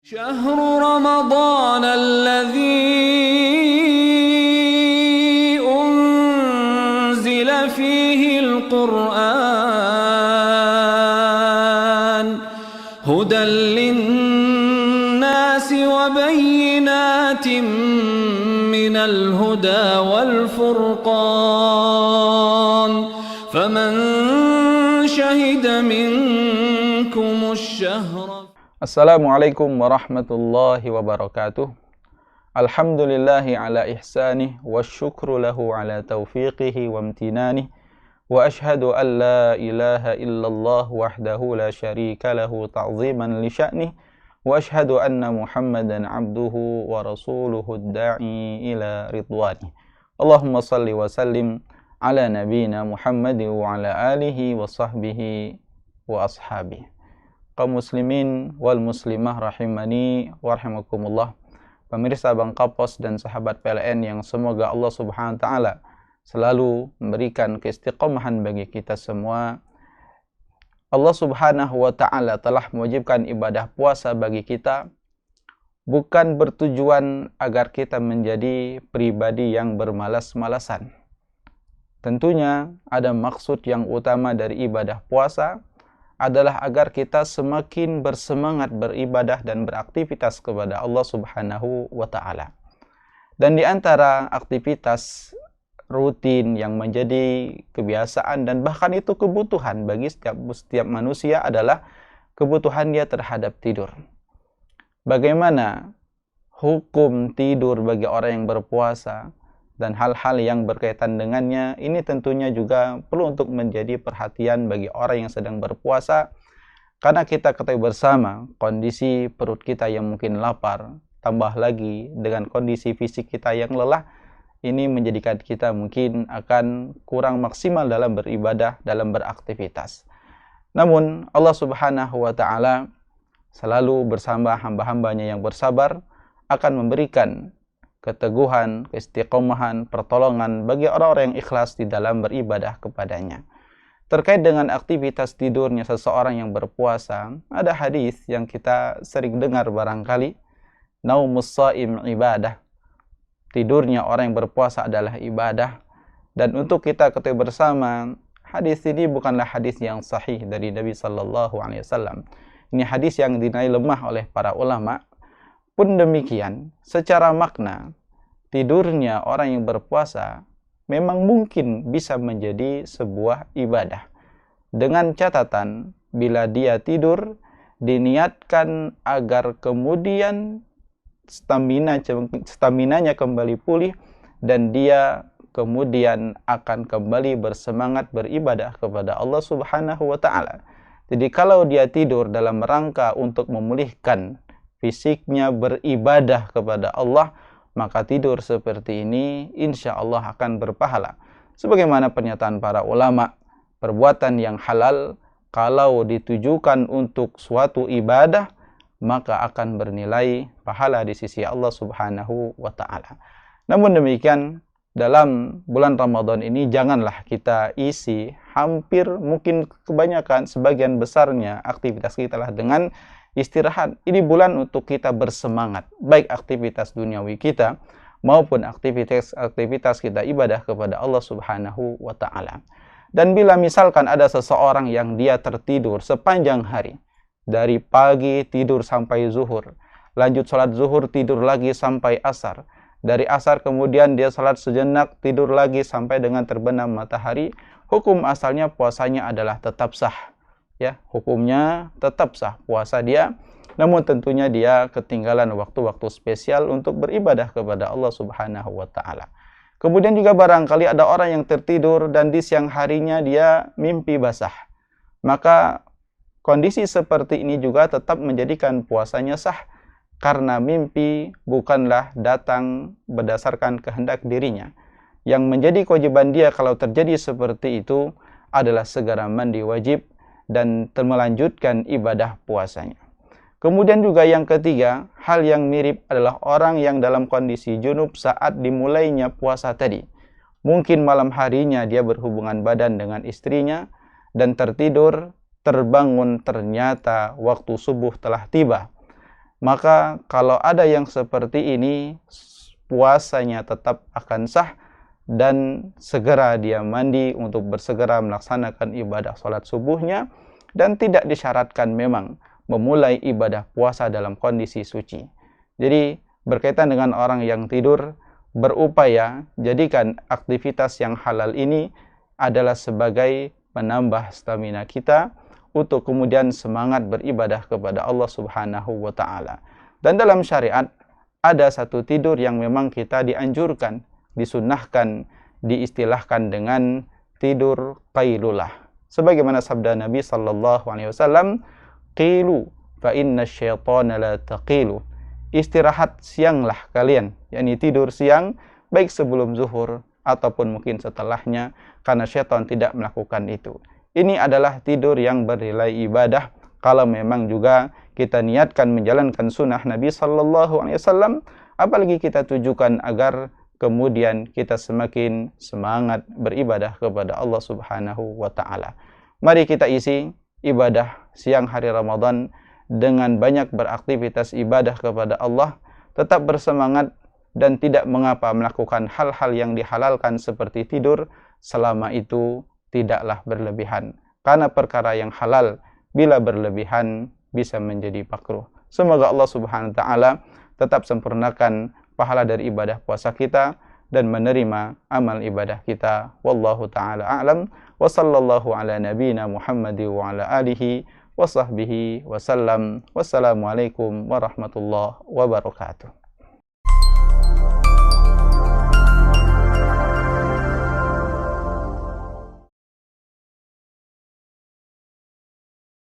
شهر رمضان الذي أنزل فيه القرآن هدى للناس وبينات من الهدى والفرقان فمن شهد منكم الشهر. Assalamualaikum warahmatullahi wabarakatuh. Alhamdulillahi ala ihsanih wa syukru lahu ala taufiqihi wa amtinanih. Wa ashhadu an la ilaha illallah wahdahu la syarika lahu ta'ziman li sya'nih. Wa ashhadu anna Muhammadan abduhu wa rasuluhu ad-da'i ila ridwanih. Allahumma salli wa sallim ala nabina Muhammadin wa ala alihi wa sahbihi wa ashabihi. Kaum muslimin wal muslimah rahimani wa rahimakumullah. Pemirsa Bang Kapos dan sahabat PLN yang semoga Allah Subhanahu wa taala selalu memberikan keistiqomahan bagi kita semua. Allah Subhanahu wa taala telah mewajibkan ibadah puasa bagi kita bukan bertujuan agar kita menjadi pribadi yang bermalas-malasan. Tentunya ada maksud yang utama dari ibadah puasa adalah agar kita semakin bersemangat beribadah dan beraktivitas kepada Allah Subhanahu wa taala. Dan di antara aktivitas rutin yang menjadi kebiasaan dan bahkan itu kebutuhan bagi setiap manusia adalah kebutuhan dia terhadap tidur. Bagaimana hukum tidur bagi orang yang berpuasa dan hal-hal yang berkaitan dengannya, ini tentunya juga perlu untuk menjadi perhatian bagi orang yang sedang berpuasa, karena kita ketahui bersama kondisi perut kita yang mungkin lapar, tambah lagi dengan kondisi fisik kita yang lelah, ini menjadikan kita mungkin akan kurang maksimal dalam beribadah, dalam beraktivitas. Namun Allah Subhanahu wa taala selalu bersama hamba-hambanya yang bersabar akan memberikan keteguhan, keistiqomahan, pertolongan bagi orang-orang yang ikhlas di dalam beribadah kepadanya. Terkait dengan aktivitas tidurnya seseorang yang berpuasa, ada hadis yang kita sering dengar barangkali, naumus shaim ibadah. Tidurnya orang yang berpuasa adalah ibadah. Dan untuk kita ketahui bersama, hadis ini bukanlah hadis yang sahih dari Nabi sallallahu alaihi wasallam. Ini hadis yang dinilai lemah oleh para ulama. Pun demikian, secara makna, tidurnya orang yang berpuasa memang mungkin bisa menjadi sebuah ibadah. Dengan catatan, bila dia tidur, diniatkan agar kemudian staminanya kembali pulih, dan dia kemudian akan kembali bersemangat beribadah kepada Allah Subhanahu wa taala. Jadi kalau dia tidur dalam rangka untuk memulihkan fisiknya beribadah kepada Allah, maka tidur seperti ini insya Allah akan berpahala. Sebagaimana pernyataan para ulama, perbuatan yang halal kalau ditujukan untuk suatu ibadah, maka akan bernilai pahala di sisi Allah Subhanahu wa taala. Namun demikian, dalam bulan Ramadan ini janganlah kita isi hampir mungkin kebanyakan sebagian besarnya aktivitas kita lah dengan istirahat. Ini bulan untuk kita bersemangat, baik aktivitas duniawi kita maupun aktivitas kita ibadah kepada Allah Subhanahu wa taala. Dan bila misalkan ada seseorang yang dia tertidur sepanjang hari, dari pagi tidur sampai zuhur, lanjut salat zuhur tidur lagi sampai asar, dari asar kemudian dia salat sejenak tidur lagi sampai dengan terbenam matahari, hukum asalnya puasanya adalah tetap sah. Ya, hukumnya tetap sah puasa dia, namun tentunya dia ketinggalan waktu-waktu spesial untuk beribadah kepada Allah Subhanahu wa taala. Kemudian juga barangkali ada orang yang tertidur dan di siang harinya dia mimpi basah. Maka kondisi seperti ini juga tetap menjadikan puasanya sah, karena mimpi bukanlah datang berdasarkan kehendak dirinya. Yang menjadi kewajiban dia kalau terjadi seperti itu adalah segera mandi wajib dan melanjutkan ibadah puasanya. Kemudian juga yang ketiga, hal yang mirip adalah orang yang dalam kondisi junub saat dimulainya puasa tadi. Mungkin malam harinya dia berhubungan badan dengan istrinya dan tertidur terbangun ternyata waktu subuh telah tiba. Maka kalau ada yang seperti ini, puasanya tetap akan sah, dan segera dia mandi untuk bersegera melaksanakan ibadah sholat subuhnya, dan tidak disyaratkan memang memulai ibadah puasa dalam kondisi suci. Jadi berkaitan dengan orang yang tidur, berupaya jadikan aktivitas yang halal ini adalah sebagai menambah stamina kita untuk kemudian semangat beribadah kepada Allah Subhanahu wa Ta'ala. Dan dalam syariat ada satu tidur yang memang kita dianjurkan, disunnahkan, diistilahkan dengan tidur qailulah. Sebagaimana sabda Nabi sallallahu alaihi wasallam, "Qilu fa inna syaitana la taqilu." Istirahat sianglah kalian, yakni tidur siang baik sebelum zuhur ataupun mungkin setelahnya, karena syaitan tidak melakukan itu. Ini adalah tidur yang bernilai ibadah kalau memang juga kita niatkan menjalankan sunnah Nabi sallallahu alaihi wasallam, apalagi kita tujukan agar kemudian kita semakin semangat beribadah kepada Allah Subhanahu wa Ta'ala. Mari kita isi ibadah siang hari Ramadan dengan banyak beraktivitas ibadah kepada Allah, tetap bersemangat dan tidak mengapa melakukan hal-hal yang dihalalkan seperti tidur selama itu tidaklah berlebihan. Karena perkara yang halal bila berlebihan bisa menjadi makruh. Semoga Allah Subhanahu wa Ta'ala tetap sempurnakan pahala dari ibadah puasa kita dan menerima amal ibadah kita. Wallahu ta'ala a'lam. Wa sallallahu ala nabiyina Muhammadi wa ala alihi wa sahbihi wa sallam. Wassalamualaikum warahmatullahi wabarakatuh.